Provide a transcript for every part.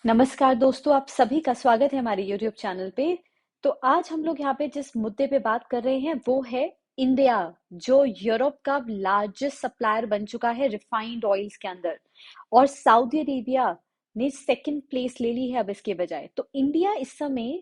नमस्कार दोस्तों, आप सभी का स्वागत है हमारे YouTube चैनल पे। तो आज हम लोग यहाँ पे जिस मुद्दे पे बात कर रहे हैं वो है इंडिया, जो यूरोप का लार्जेस्ट सप्लायर बन चुका है रिफाइंड ऑयल्स के अंदर। और सऊदी अरेबिया ने सेकंड प्लेस ले ली है अब इसके बजाय। तो इंडिया इस समय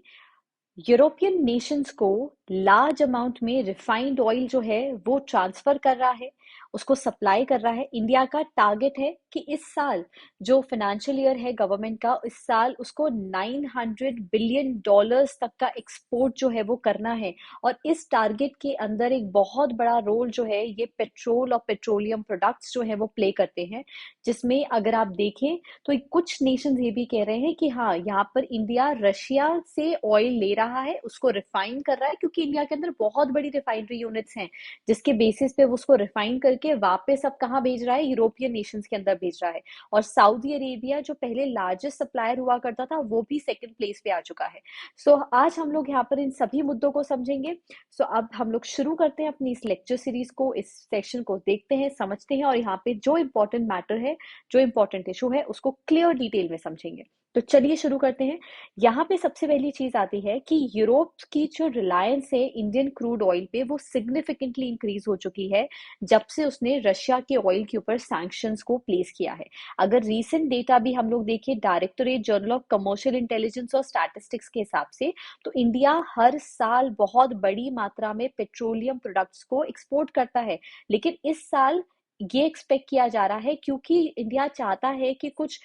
यूरोपियन नेशंस को लार्ज अमाउंट में रिफाइंड ऑयल जो है वो ट्रांसफर कर रहा है, उसको सप्लाई कर रहा है। इंडिया का टारगेट है कि इस साल जो फाइनेंशियल ईयर है गवर्नमेंट का, इस साल उसको 900 बिलियन डॉलर्स तक का एक्सपोर्ट जो है वो करना है। और इस टारगेट के अंदर एक बहुत बड़ा रोल जो है ये पेट्रोल और पेट्रोलियम प्रोडक्ट्स जो है वो प्ले करते हैं, जिसमें अगर आप देखें तो कुछ नेशंस ये भी कह रहे हैं कि हाँ, यहाँ पर इंडिया रशिया से ऑयल ले रहा है, उसको रिफाइन कर रहा है, क्योंकि इंडिया के अंदर बहुत बड़ी रिफाइनरी यूनिट्स हैं जिसके बेसिस पे वो उसको रिफाइन करके वापस अब कहाँ भेज रहा है, यूरोपियन नेशंस के अंदर भेज रहा है। और सऊदी अरेबिया जो पहले लार्जेस्ट सप्लायर हुआ करता था वो भी सेकंड प्लेस पे आ चुका है। सो आज हम लोग यहाँ पर इन सभी मुद्दों को समझेंगे। सो अब हम लोग शुरू करते हैं अपनी इस लेक्चर सीरीज को, इस सेक्शन को देखते हैं, समझते हैं और यहाँ पे जो इम्पोर्टेंट मैटर है, जो इम्पोर्टेंट इशू है, उसको क्लियर डिटेल में समझेंगे। तो चलिए शुरू करते हैं। यहाँ पे सबसे पहली चीज आती है कि यूरोप की जो रिलायंस है इंडियन क्रूड ऑयल पे वो सिग्निफिकेंटली इंक्रीज हो चुकी है जब से उसने रशिया के ऑयल के ऊपर सैंक्शंस को प्लेस किया है। अगर रीसेंट डेटा भी हम लोग देखें directorate general of commercial intelligence और स्टैटिस्टिक्स के हिसाब से, तो इंडिया हर साल बहुत बड़ी मात्रा में पेट्रोलियम प्रोडक्ट्स को एक्सपोर्ट करता है। लेकिन इस साल ये एक्सपेक्ट किया जा रहा है, क्योंकि इंडिया चाहता है कि कुछ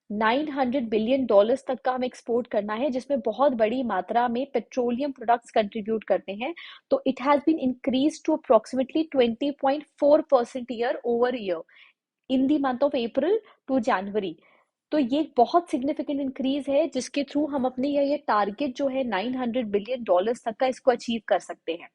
900 बिलियन डॉलर्स तक का हमें एक्सपोर्ट करना है, जिसमें बहुत बड़ी मात्रा में पेट्रोलियम प्रोडक्ट्स कंट्रीब्यूट करते हैं। तो it has been increase to approximately 20.4% year over year in the month of April to January. तो ये एक बहुत सिग्निफिकेंट इंक्रीज है जिसके थ्रू हम अपने ये टारगेट जो है 900 बिलियन डॉलर्स तक का, इसको अचीव कर सकते हैं।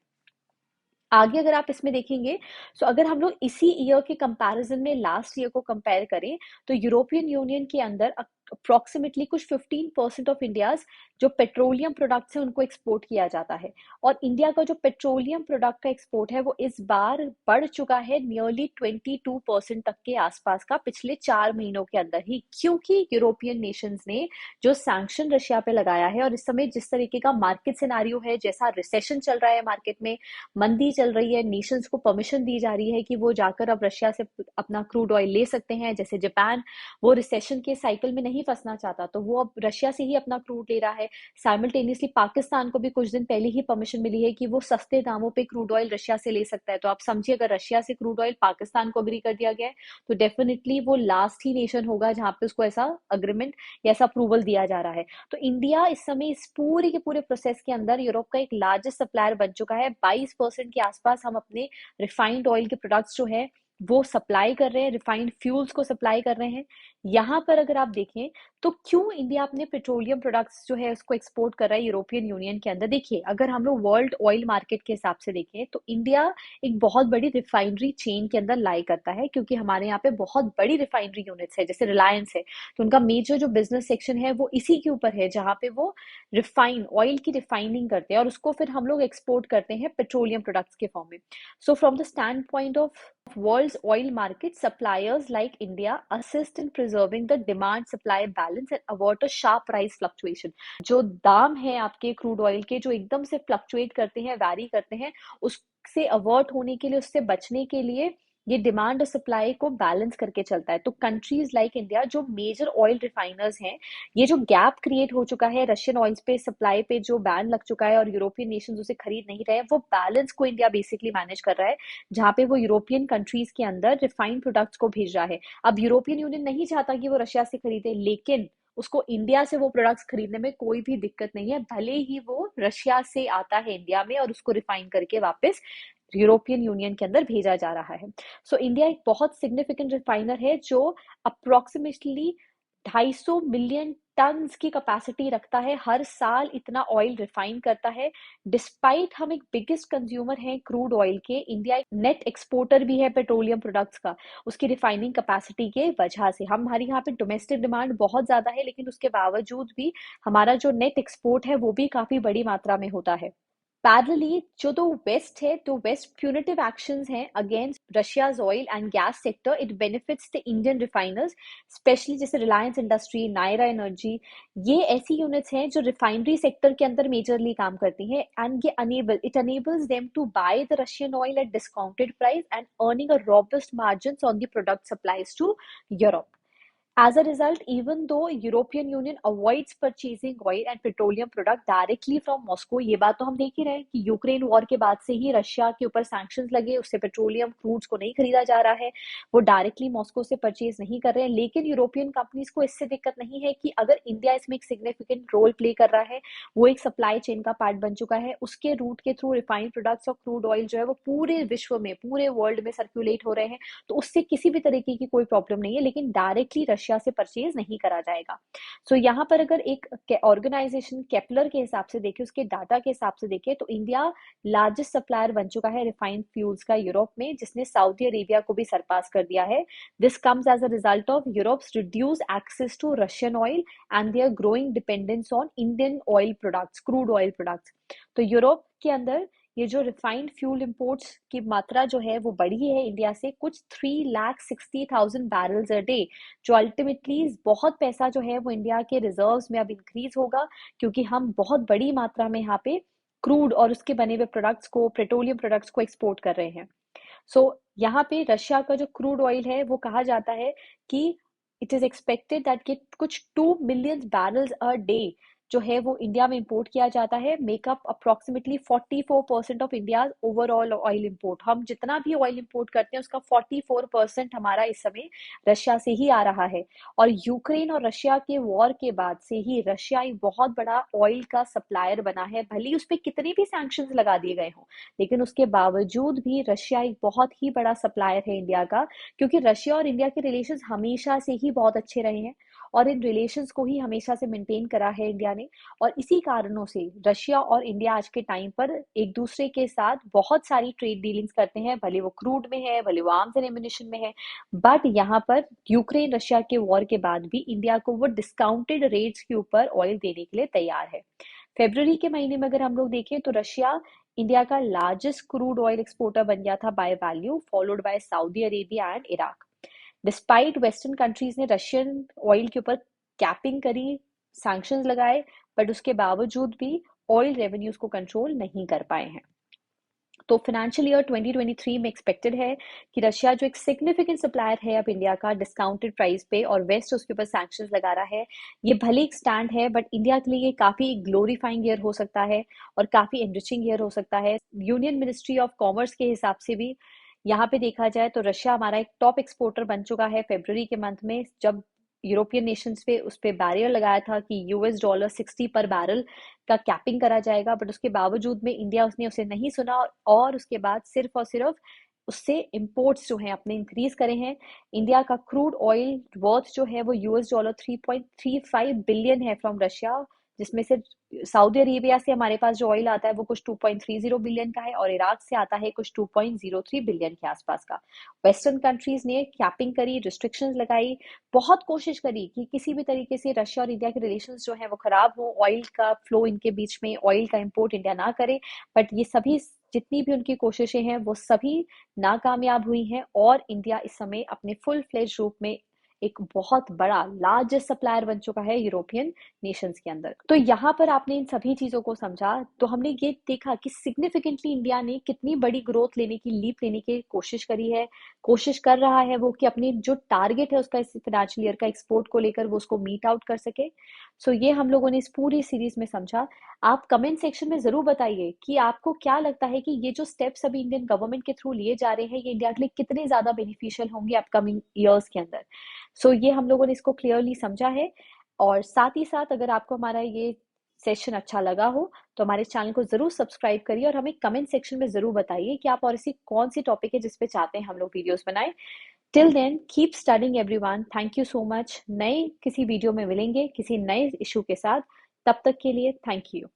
आगे अगर आप इसमें देखेंगे, तो अगर हम लोग इसी ईयर के कंपैरिजन में लास्ट ईयर को कंपेयर करें, तो यूरोपियन यूनियन के अंदर अप्रोक्सीमेटली कुछ 15% ऑफ इंडियाज जो पेट्रोलियम प्रोडक्ट्स हैं उनको एक्सपोर्ट किया जाता है। और इंडिया का जो पेट्रोलियम प्रोडक्ट का एक्सपोर्ट है वो इस बार बढ़ चुका है नियरली 22% तक के आसपास का, पिछले 4 महीनों के अंदर ही, क्योंकि यूरोपियन नेशंस ने जो सैंक्शन रशिया पे लगाया है और इस समय जिस तरीके का मार्केट सिनारियो है, जैसा रिसेशन चल रहा है मार्केट में, मंदी चल रही है, नेशंस को परमिशन दी जा रही है कि वो जाकर अब रशिया से अपना क्रूड ऑयल ले सकते हैं। जैसे जापान, वो रिसेशन के साइकिल में नहीं फंसना चाहता, तो वो अब रशिया से ही अपना क्रूड ले रहा है। साइमल्टेनियसली पाकिस्तान को भी कुछ दिन पहले ही परमिशन मिली है कि वो सस्ते दामों पे क्रूड ऑयल रशिया से ले सकता है। तो आप समझिए, अगर रशिया से क्रूड ऑयल पाकिस्तान को अग्री कर दिया गया है, तो डेफिनेटली वो लास्ट ही नेशन होगा जहां पे उसको ऐसा अग्रीमेंट या ऐसा अप्रूवल दिया जा रहा है। तो इंडिया इस समय इस पूरे के पूरे प्रोसेस के अंदर यूरोप का एक लार्जेस्ट सप्लायर बन चुका है। 22% के आसपास हम अपने रिफाइंड ऑयल के प्रोडक्ट्स जो है वो सप्लाई कर रहे हैं, रिफाइंड फ्यूल्स को सप्लाई कर रहे हैं। यहाँ पर अगर आप देखें तो क्यों इंडिया अपने पेट्रोलियम प्रोडक्ट्स जो है उसको एक्सपोर्ट कर रहा है यूरोपियन यूनियन के अंदर। देखिए, अगर हम लोग वर्ल्ड ऑयल मार्केट के हिसाब से देखें तो इंडिया एक बहुत बड़ी रिफाइनरी चेन के अंदर लाई करता है, क्योंकि हमारे यहाँ पे बहुत बड़ी रिफाइनरी यूनिट्स है, जैसे रिलायंस है, तो उनका मेजर जो बिजनेस सेक्शन है वो इसी के ऊपर है, जहाँ पे वो रिफाइन ऑयल की रिफाइनिंग करते हैं और उसको फिर हम लोग एक्सपोर्ट करते हैं पेट्रोलियम प्रोडक्ट्स के फॉर्म में। So from the standpoint of world's oil market, suppliers like India assist in preserving the demand supply balance and avert a sharp price fluctuation. जो दाम है आपके क्रूड ऑयल के, जो एकदम से फ्लक्चुएट करते हैं, वैरी करते हैं, उससे अवर्ट होने के लिए, उससे बचने के लिए ये डिमांड और सप्लाई को बैलेंस करके चलता है। तो कंट्रीज लाइक इंडिया जो मेजर ऑयल रिफाइनर्स हैं, ये जो गैप क्रिएट हो चुका है, रशियन ऑयल पे सप्लाई पे जो बैन लग चुका है और यूरोपियन नेशंस उसे खरीद नहीं रहे, वो बैलेंस को इंडिया बेसिकली मैनेज कर रहा है, जहां पे वो यूरोपियन कंट्रीज के अंदर रिफाइंड प्रोडक्ट्स को भेज रहा है। अब यूरोपियन यूनियन नहीं चाहता कि वो रशिया से खरीदे, लेकिन उसको इंडिया से वो प्रोडक्ट्स खरीदने में कोई भी दिक्कत नहीं है, भले ही वो रशिया से आता है इंडिया में और उसको रिफाइन करके वापस यूरोपियन यूनियन के अंदर भेजा जा रहा है। सो इंडिया एक बहुत सिग्निफिकेंट रिफाइनर है जो अप्रोक्सीमेटली 250 मिलियन टन्स की कैपेसिटी रखता है, हर साल इतना ऑयल रिफाइन करता है। डिस्पाइट हम एक बिगेस्ट कंज्यूमर हैं क्रूड ऑयल के, इंडिया एक नेट एक्सपोर्टर भी है पेट्रोलियम प्रोडक्ट्स का, उसकी रिफाइनिंग कैपेसिटी के वजह से। हमारे यहाँ पे डोमेस्टिक डिमांड बहुत ज्यादा है, लेकिन उसके बावजूद भी हमारा जो नेट एक्सपोर्ट है वो भी काफी बड़ी मात्रा में होता है। पैरेलली जो तो वेस्ट है, तो वेस्ट प्यूनिटिव एक्शंस हैं against Russia's oil and gas sector, it benefits the Indian refiners, specially जैसे रिलायंस इंडस्ट्री, नायरा एनर्जी, ये ऐसी यूनिट्स हैं जो रिफाइनरी सेक्टर के अंदर मेजरली काम करती हैं, एंड ये it enables them to buy the Russian oil at discounted price and earning a robust margins on the product supplies to Europe. As a result, even though European Union avoids purchasing oil and petroleum product directly from Moscow, ये बात तो हम देख ही रहे हैं कि Ukraine war के बाद से ही रशिया के ऊपर सैंक्शंस लगे, उससे पेट्रोलियम क्रूड्स को नहीं खरीदा जा रहा है, वो डायरेक्टली मॉस्को से परचेज नहीं कर रहे हैं. लेकिन यूरोपियन कंपनीज को इससे दिक्कत नहीं है कि अगर इंडिया इसमें एक सिग्निफिकेंट रोल प्ले कर रहा है, वो एक सप्लाई चेन का पार्ट बन चुका है, उसके रूट के थ्रू रिफाइंड प्रोडक्ट्स और क्रूड ऑयल जो है वो पूरे विश्व में, पूरे वर्ल्ड में सर्कुलेट हो रहे हैं, तो उससे किसी भी तरीके की कोई प्रॉब्लम नहीं है. लेकिन डायरेक्टली रशिया से परचेज नहीं करा जाएगा. सो यहाँ पर अगर एक ऑर्गेनाइजेशन केपलर के हिसाब से देखें, उसके डाटा के हिसाब से देखें, तो इंडिया लार्जेस्ट सप्लायर बन चुका है रिफाइंड फ्यूल्स का यूरोप में, जिसने सऊदी अरेबिया को भी सरपास कर दिया है. This comes as a result of Europe's reduce access to Russian oil and their growing dependence on Indian oil products, crude oil products. तो यूरोप के अंदर ये जो रिफाइंड फ्यूल इंपोर्ट्स की मात्रा जो है वो बढ़ी है इंडिया से कुछ 3,60,000 बैरल्स अ डे, जो अल्टीमेटली बहुत पैसा जो है वो इंडिया के रिजर्व्स में अब इंक्रीज होगा, क्योंकि हम बहुत बड़ी मात्रा में यहाँ पे क्रूड और उसके बने हुए प्रोडक्ट्स को, पेट्रोलियम प्रोडक्ट्स को एक्सपोर्ट कर रहे हैं. सो यहाँ पे रशिया का जो क्रूड ऑयल है वो कहा जाता है कि इट इज एक्सपेक्टेड दैट कि कुछ 2 मिलियन बैरल्स अ डे जो है वो इंडिया में इंपोर्ट किया जाता है, makeup approximately 44% of India overall oil import. हम जितना भी ऑयल इंपोर्ट करते हैं उसका 44% हमारा इस समय रशिया से ही आ रहा है. और यूक्रेन और रशिया के वॉर के बाद से ही रशिया एक बहुत बड़ा ऑयल का सप्लायर बना है, भले उस पर कितने भी सैंक्शंस लगा दिए गए हों, लेकिन उसके बावजूद भी रशिया एक बहुत ही बड़ा सप्लायर है इंडिया का, क्योंकि रशिया और इंडिया के रिलेशंस हमेशा से ही बहुत अच्छे रहे हैं, और इन रिलेशंस को ही हमेशा से मेंटेन करा है इंडिया ने. और इसी कारणों से रशिया और इंडिया आज के टाइम पर एक दूसरे के साथ बहुत सारी ट्रेड डीलिंग्स करते हैं, भले वो क्रूड में है, भले वो आर्म्स एंड एम्युनिशन में है. बट यहाँ पर यूक्रेन रशिया के वॉर के बाद भी इंडिया को वो डिस्काउंटेड रेट्स के ऊपर ऑयल देने के लिए तैयार है. फेब्रुवरी के महीने में अगर हम लोग देखें तो रशिया इंडिया का लार्जेस्ट क्रूड ऑयल एक्सपोर्टर बन गया था by value, followed by Saudi Arabia and Iraq. Despite western countries ने रशियन ऑयल के ऊपर कैपिंग करी, सैंक्शंस लगाए, बट उसके बावजूद भी ऑयल रेवेन्यूज को कंट्रोल नहीं कर पाए हैं. तो फाइनेंशियल ईयर 2023 में एक्सपेक्टेड है कि रशिया जो एक सिग्निफिकेंट सप्लायर है अब इंडिया का डिस्काउंटेड प्राइस पे, और वेस्ट उसके ऊपर सैंक्शंस लगा रहा है, ये भले एक स्टैंड है, बट इंडिया के लिए ये काफी ग्लोरीफाइंग ईयर हो सकता है और काफी एनरिचिंग ईयर हो सकता है. यूनियन मिनिस्ट्री ऑफ कॉमर्स के हिसाब से भी यहाँ पे देखा जाए तो रशिया हमारा एक टॉप एक्सपोर्टर बन चुका है. फेब्रुवरी के मंथ में जब यूरोपियन नेशंस पे उस पे बैरियर लगाया था कि $60 पर बैरल का कैपिंग करा जाएगा, बट उसके बावजूद में इंडिया उसने उसे नहीं सुना, और उसके बाद सिर्फ और सिर्फ उससे इंपोर्ट्स जो हैं अपने इंक्रीज करे हैं. इंडिया का क्रूड ऑयल वर्थ जो है वो $3.35 बिलियन है फ्रॉम रशिया, जिसमें से सऊदी अरेबिया से हमारे पास जो ऑयल आता है वो कुछ 2.30 बिलियन का है, और इराक से आता है कुछ 2.03 बिलियन के आसपास का. वेस्टर्न कंट्रीज ने कैपिंग करी, रिस्ट्रिक्शंस लगाई, बहुत कोशिश करी कि किसी भी तरीके से रशिया और इंडिया के रिलेशंस जो है वो खराब हो, ऑयल का फ्लो इनके बीच में, ऑयल का इंपोर्ट इंडिया ना करे. बट ये सभी जितनी भी उनकी कोशिशें हैं वो सभी नाकामयाब हुई हैं, और इंडिया इस समय अपने फुल फ्लेज रूप में एक बहुत बड़ा लार्जेस्ट सप्लायर बन चुका है यूरोपियन नेशंस के अंदर. तो यहाँ पर आपने इन सभी चीजों को समझा तो हमने ये देखा कि सिग्निफिकेंटली इंडिया ने कितनी बड़ी ग्रोथ लेने की, लीप लेने की कोशिश करी है, कोशिश कर रहा है वो कि अपनी जो टारगेट है उसका इस फाइनेंशियल ईयर का एक्सपोर्ट को लेकर वो उसको मीट आउट कर सके. सो ये हम लोगों ने इस पूरी सीरीज में समझा. आप कमेंट सेक्शन में जरूर बताइए कि आपको क्या लगता है कि ये जो स्टेप्स अभी इंडियन गवर्नमेंट के थ्रू लिए जा रहे हैं ये इंडिया के लिए कितने ज्यादा बेनिफिशियल होंगे अपकमिंग ईयर्स के अंदर. सो ये हम लोगों ने इसको क्लियरली समझा है. और साथ ही साथ अगर आपको हमारा ये सेशन अच्छा लगा हो तो हमारे चैनल को जरूर सब्सक्राइब करिए, और हमें कमेंट सेक्शन में जरूर बताइए कि आप और ऐसी कौन सी टॉपिक है जिस पे चाहते हैं हम लोग वीडियोस बनाएं. Till then keep studying everyone. Thank you so much. नए किसी वीडियो में मिलेंगे किसी नए इशू के साथ. तब तक के लिए थैंक यू.